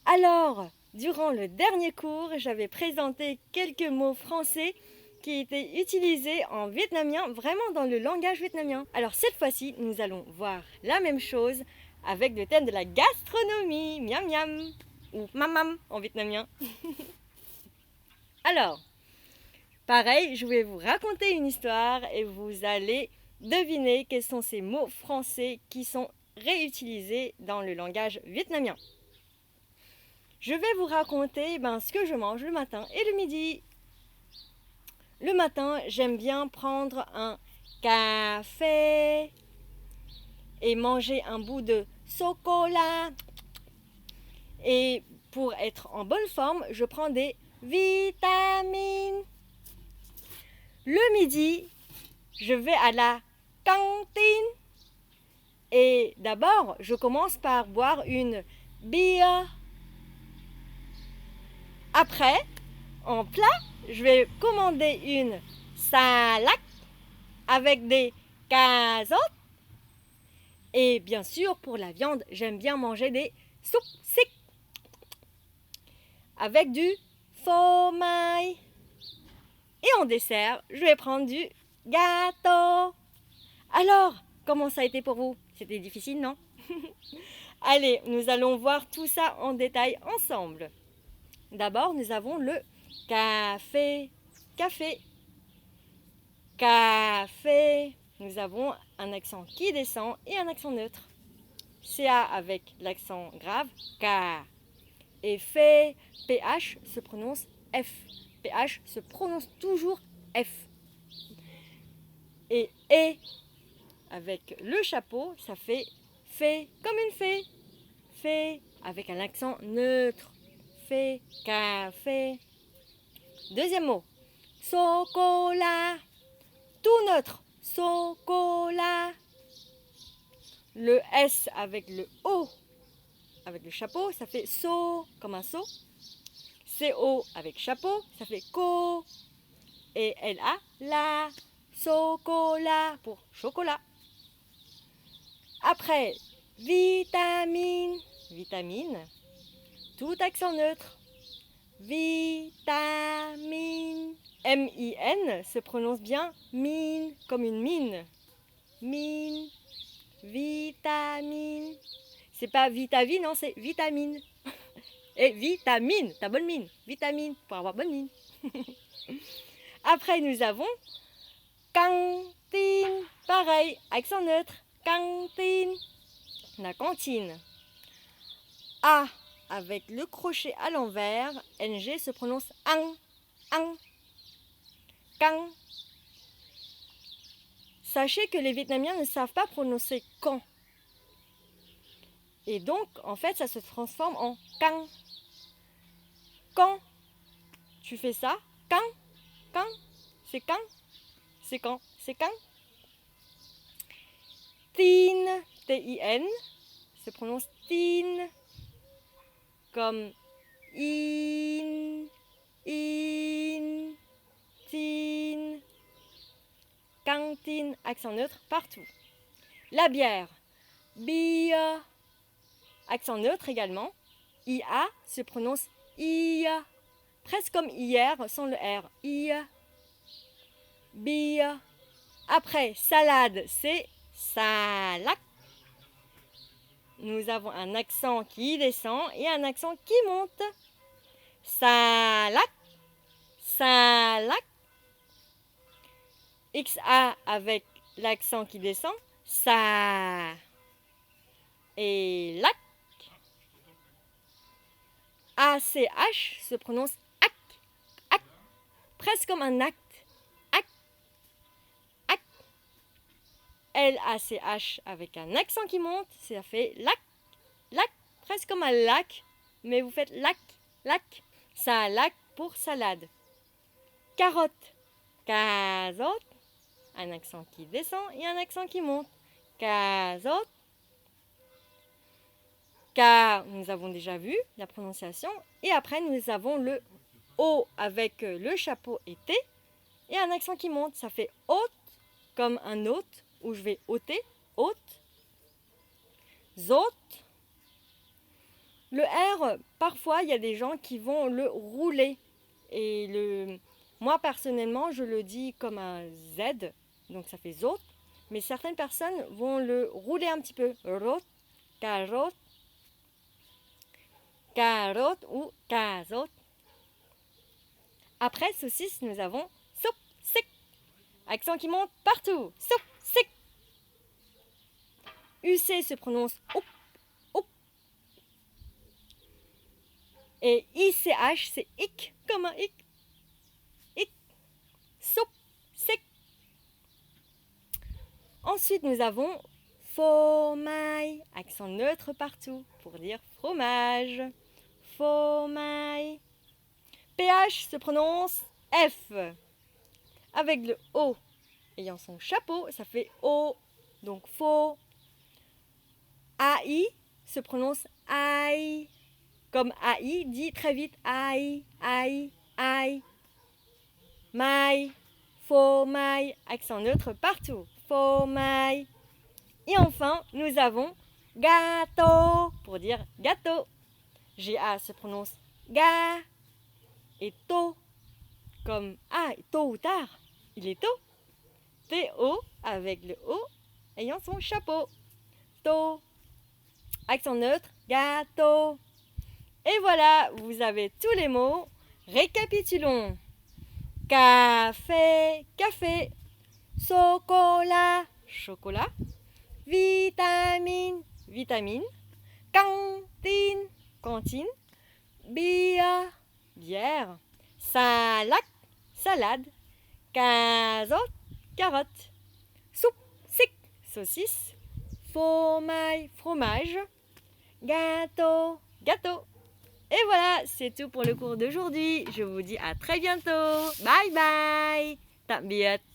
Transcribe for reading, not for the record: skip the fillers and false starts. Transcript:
Alors, durant le dernier cours, j'avais présenté quelques mots français qui étaient utilisés en vietnamien, vraiment dans le langage vietnamien. Alors cette fois-ci, nous allons voir la même chose avec le thème de la gastronomie, miam miam, ou mamam en vietnamien. Alors, pareil, je vais vous raconter une histoire et vous allez deviner quels sont ces mots français qui sont réutilisés dans le langage vietnamien. Je vais vous raconter ce que je mange le matin et le midi. Le matin, j'aime bien prendre un café et manger un bout de chocolat. Et pour être en bonne forme, je prends des vitamines. Le midi, je vais à la cantine. Et d'abord, je commence par boire une bière. Après, en plat, je vais commander une salade avec des carottes. Et bien sûr, pour la viande, j'aime bien manger des soupes secs avec du fromage. Et en dessert, je vais prendre du gâteau. Alors, comment ça a été pour vous? C'était difficile, non? Allez, nous allons voir tout ça en détail ensemble. D'abord, nous avons le café. Café. Café. Nous avons un accent qui descend et un accent neutre. CA avec l'accent grave, K. Et fait, PH se prononce F. PH se prononce toujours F. Et avec le chapeau, ça fait comme une fée. Fée avec un accent neutre. Fée, café. Deuxième mot, chocolat. Tout neutre, chocolat. Le S avec le O, avec le chapeau, ça fait so, comme un seau. CO avec chapeau, ça fait co. Et LA, la, chocolat, pour chocolat. Après, vitamine, vitamine, tout accent neutre. Vitamine. M-I-N se prononce bien mine, comme une mine. Mine, vitamine. C'est pas vitamine, non, c'est vitamine. Et vitamine, ta bonne mine. Vitamine, pour avoir bonne mine. Après, nous avons cantine. Pareil, accent neutre. Cantine. La cantine. A avec le crochet à l'envers. NG se prononce ang. Ang. Kang. Sachez que les Vietnamiens ne savent pas prononcer quand. Et donc, en fait, ça se transforme en kang. Quand tu fais ça, quand, c'est quand, c'est quand, c'est quand. Tin, T-I-N, se prononce tin, comme in, tin. Cantine, accent neutre partout. La bière, beer, accent neutre également. IA se prononce ia, presque comme hier sans le R. Ia, beer. Après, salade, c'est salak. Nous avons un accent qui descend et un accent qui monte. Salak, salak. XA avec l'accent qui descend. Sa. Et lac. ACH se prononce ac, ac, presque comme un acte. Ac, ac. LACH avec un accent qui monte, ça fait lac, lac, presque comme un lac, mais vous faites lac, lac. Ça lac pour salade. Carotte, cazotte, un accent qui descend et un accent qui monte. Cazotte. Car nous avons déjà vu la prononciation. Et après, nous avons le O avec le chapeau et T. Et un accent qui monte. Ça fait hôte, comme un hôte, où je vais ôter. Hôte. Zôte. Le R, parfois, il y a des gens qui vont le rouler. Moi, personnellement, je le dis comme un Z, donc ça fait zot. Mais certaines personnes vont le rouler un petit peu. Rot, carotte, carotte ou cazotte. Après saucisse, nous avons soup, sic. Accent qui monte partout. Soup, sic. UC se prononce oup, oup. Et ICH, c'est ic, comme un ic. Ic. Soup, sic. Ensuite, nous avons fomaille, accent neutre partout pour dire fromage. Fomaille. PH se prononce F. Avec le O ayant son chapeau, ça fait O. Donc faux. AI se prononce aïe. Comme AI dit très vite aïe, aïe, aïe. Maille, faux maille, accent neutre partout. Faux maille. Et enfin, nous avons gâteau pour dire gâteau. GA se prononce ga. Et tôt, comme tôt ou tard, il est tôt. T-O avec le O ayant son chapeau. Tôt. Accent neutre, gâteau. Et voilà, vous avez tous les mots. Récapitulons. Café, café. Chocolat, chocolat. Vitamine, vitamine. Cantine, cantine. Bière, bière. Salade, salade. Carotte, carotte. Soupe, sic, saucisse. Fromage, fromage. Gâteau, gâteau. Et voilà, c'est tout pour le cours d'aujourd'hui. Je vous dis à très bientôt. Bye bye. Tạm biệt.